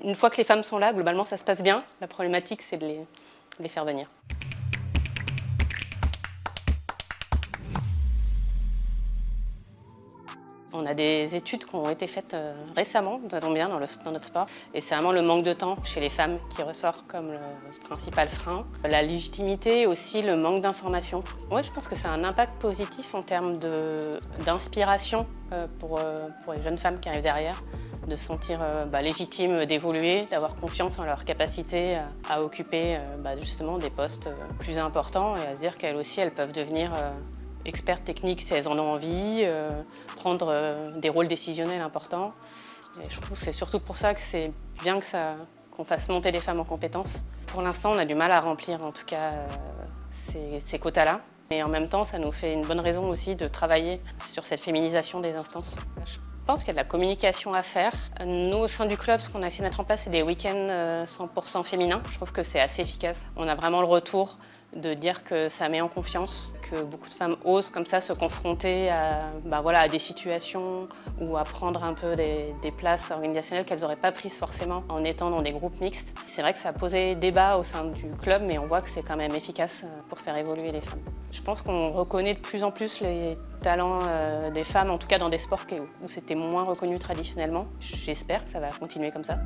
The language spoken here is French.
Une fois que les femmes sont là, globalement, ça se passe bien. La problématique, c'est de les faire venir. On a des études qui ont été faites récemment, ça tombe bien, dans notre sport. Et c'est vraiment le manque de temps chez les femmes qui ressort comme le principal frein. La légitimité et aussi le manque d'information. Ouais, je pense que c'est un impact positif en termes d'inspiration pour les jeunes femmes qui arrivent derrière, de se sentir légitimes d'évoluer, d'avoir confiance en leur capacité à occuper justement des postes plus importants et à se dire qu'elles aussi, elles peuvent devenir expertes techniques si elles en ont envie, prendre des rôles décisionnels importants. Et je trouve que c'est surtout pour ça que c'est bien qu'on fasse monter les femmes en compétences. Pour l'instant, on a du mal à remplir en tout cas ces quotas-là. Et en même temps, ça nous fait une bonne raison aussi de travailler sur cette féminisation des instances. Je pense qu'il y a de la communication à faire. Nous, au sein du club, ce qu'on a essayé de mettre en place, c'est des week-ends 100% féminins. Je trouve que c'est assez efficace. On a vraiment le retour de dire que ça met en confiance, que beaucoup de femmes osent comme ça se confronter à des situations ou à prendre un peu des places organisationnelles qu'elles n'auraient pas prises forcément en étant dans des groupes mixtes. C'est vrai que ça a posé débat au sein du club, mais on voit que c'est quand même efficace pour faire évoluer les femmes. Je pense qu'on reconnaît de plus en plus les talents des femmes, en tout cas dans des sports où c'était moins reconnu traditionnellement. J'espère que ça va continuer comme ça.